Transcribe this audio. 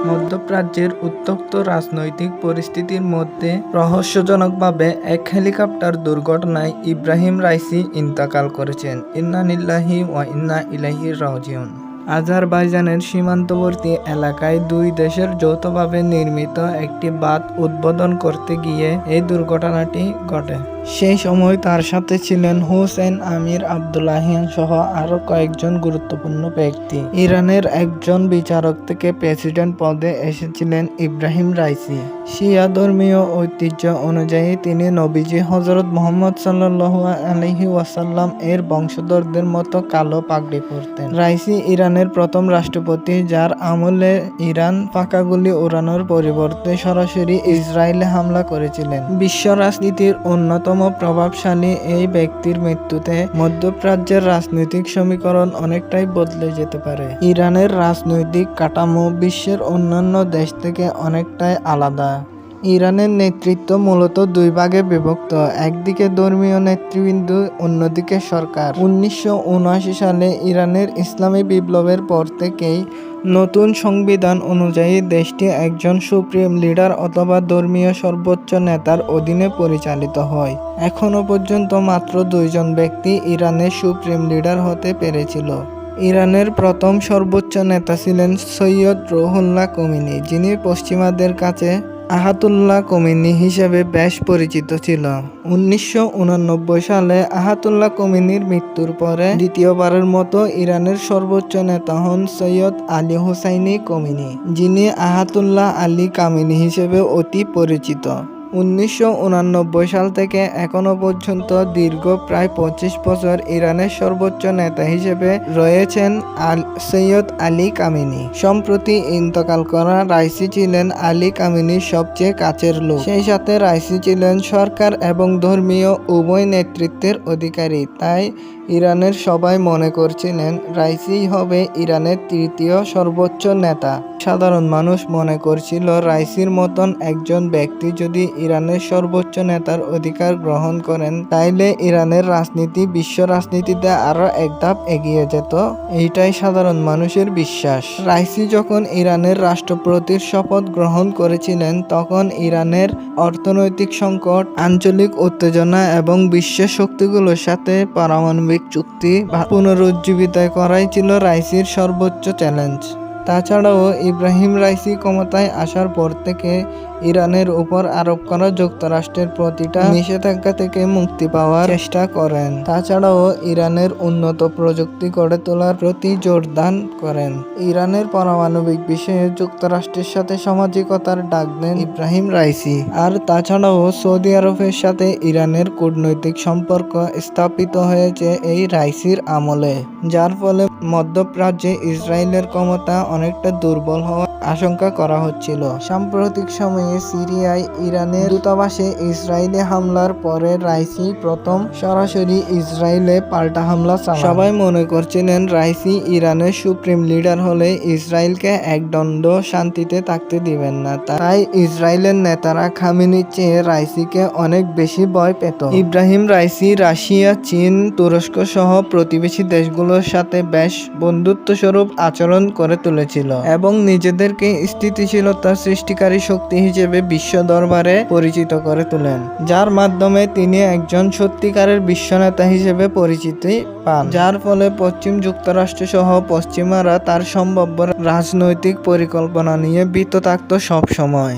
মধ্যপ্রাচ্যের উত্তপ্ত রাজনৈতিক পরিস্থিতির মধ্যে রহস্যজনকভাবে এক হেলিকপ্টার দুর্ঘটনায় ইব্রাহিম রাইসি ইন্তেকাল করেছেন। ইন্না লিল্লাহি ওয়া ইন্না ইলাইহি রাজিউন। আজারবাইজানের সীমান্তবর্তী এলাকায় দুই দেশের যৌথভাবে নির্মিত একটি বাঁধ উদ্বোধন করতে গিয়ে এই দুর্ঘটনাটি ঘটে। সেই সময় তার সাথে ছিলেন হুসেইন আমির আবদুল্লাহিয়ান সহ আরো কয়েকজন গুরুত্বপূর্ণ ব্যক্তি। ইরানের একজন বিচারক থেকে প্রেসিডেন্ট পদে এসেছিলেন ইব্রাহিম রাইসি। শিয়া ধর্মীয় ঐতিহ্য অনুযায়ী তিনি নবীজি হযরত মুহাম্মদ সাল্লাল্লাহু আলাইহি ওয়াসাল্লাম এর বংশধরদের মতো কালো পাগড়ি পরতেন। রাইসি ইরানের প্রথম রাষ্ট্রপতি, যার আমলে ইরান ফাঁকা গুলি উড়ানোর পরিবর্তে সরাসরি ইসরায়েলে হামলা করেছিলেন। বিশ্ব রাজনীতির অন্যতম প্রভাবশালী এই ব্যক্তির মৃত্যুতে মধ্যপ্রাচ্যের রাজনৈতিক সমীকরণ অনেকটাই বদলে যেতে পারে। ইরানের রাজনৈতিক কাঠামো বিশ্বের অন্যান্য দেশ থেকে অনেকটাই আলাদা। ইরানের নেতৃত্ব মূলত দুই ভাগে বিভক্ত, একদিকে ধর্মীয় নেতৃবৃন্দ, অন্যদিকে সরকার। 1979 সালে ইরানের ইসলামী বিপ্লবের পর থেকেই নতুন সংবিধান অনুযায়ী দেশটি একজন সুপ্রিম লিডার অথবা ধর্মীয় সর্বোচ্চ নেতার অধীনে পরিচালিত হয়। এখনো পর্যন্ত মাত্র দুইজন ব্যক্তি ইরানের সুপ্রিম লিডার হতে পেরেছিল। ইরানের প্রথম সর্বোচ্চ নেতা ছিলেন সৈয়দ রুহুল্লাহ খোমেনি, যিনি পশ্চিমাদের কাছে আয়াতুল্লাহ খোমেনি হিসেবে বেশ পরিচিত ছিল। 1989 সালে আয়াতুল্লাহ খোমেনির মৃত্যুর পরে দ্বিতীয়বারের মতো ইরানের সর্বোচ্চ নেতা হন সৈয়দ আলী হুসাইনি খোমেনি, যিনি আয়াতুল্লাহ আলী খামেনি হিসেবে অতি পরিচিত। 1989 সাল থেকে এখনো পর্যন্ত দীর্ঘ প্রায় 25 বছর ইরানের সর্বোচ্চ নেতা হিসেবে রয়েছেন সৈয়দ আলী খামেনি। সম্প্রতি ইন্তেকাল করা রাইসি ছিলেন আলী খামেনির সবচেয়ে কাছের লোক। সেই সাথে রাইসি ছিলেন সরকার এবং ধর্মীয় উভয় নেতৃত্বের অধিকারী। তাই ইরানের সবাই মনে করছিলেন রাইসি হবে ইরানের তৃতীয় সর্বোচ্চ নেতা। সাধারণ মানুষ মনে করছিল রাইসির মতন একজন ব্যক্তি যদি ইরানের সর্বোচ্চ নেতার অধিকার গ্রহণ করেন, তাইলে ইরানের রাজনীতি বিশ্ব রাজনীতিতে আরো এক ধাপ এগিয়ে যেত। এইটাই সাধারণ মানুষের বিশ্বাস। রাইসি যখন ইরানের রাষ্ট্রপতির শপথ গ্রহণ করেছিলেন, তখন ইরানের অর্থনৈতিক সংকট, আঞ্চলিক উত্তেজনা এবং বিশ্বের শক্তিগুলোর সাথে পারমাণবিক চুক্তি পুনরুজ্জীবিত করাই ছিল রাইসির সর্বোচ্চ চ্যালেঞ্জ। তাছাড়াও ইব্রাহিম রাইসি ক্ষমতায় আসার পর থেকে ইরানের উপর আরোপ করা যুক্তরাষ্ট্রের প্রতিটা নিষেধাজ্ঞা থেকে মুক্তি পাওয়ার চেষ্টা করেন। তাছাড়াও ইরানের উন্নত প্রযুক্তি গড়ে তোলার প্রতি জোরদান করেন। ইরানের পারমাণবিক বিষয়ে যুক্তরাষ্ট্রের সাথে সামাজিকতার ডাক দেন ইব্রাহিম রাইসি। আর তাছাড়াও সৌদি আরবের সাথে ইরানের কূটনৈতিক সম্পর্ক স্থাপিত হয়েছে এই রাইসির আমলে, যার ফলে মধ্যপ্রাচ্যে ইসরায়েলের ক্ষমতা অনেকটা দুর্বল হওয়ার আশঙ্কা করা হচ্ছিল। সাম্প্রতিক সময়ে সিরিয়ায় ইরানের দূতাবাসে ইসরায়েলি হামলার পরে রাইসি প্রথম সরাসরি ইসরায়েলে পাল্টা হামলা চালান। সবাই মনে করছিলেন রাইসি ইরানের সুপ্রিম লিডার হলে ইসরায়েলকে একদণ্ড শান্তিতে থাকতে দিবেন না। তাই ইসরায়েলের নেতারা খামেনির চেয়ে রাইসিকে অনেক বেশি ভয় পেত। ইব্রাহিম রাইসি রাশিয়া, চীন, তুরস্ক সহ প্রতিবেশী দেশগুলোর সাথে বেশ বন্ধুত্বস্বরূপ আচরণ করে তুলেছিল এবং নিজেদেরকে স্থিতিশীলতা সৃষ্টিকারী শক্তি হিসেবে বিশ্ব দরবারে পরিচিত করে তোলেন, যার মাধ্যমে তিনি একজন সত্যিকারের বিশ্বনেতা হিসেবে পরিচিতি পান, যার ফলে পশ্চিম যুক্তরাষ্ট্র সহ পশ্চিমারা তার সম্ভাব্য রাজনৈতিক পরিকল্পনা নিয়ে ভীত থাকত সব সময়।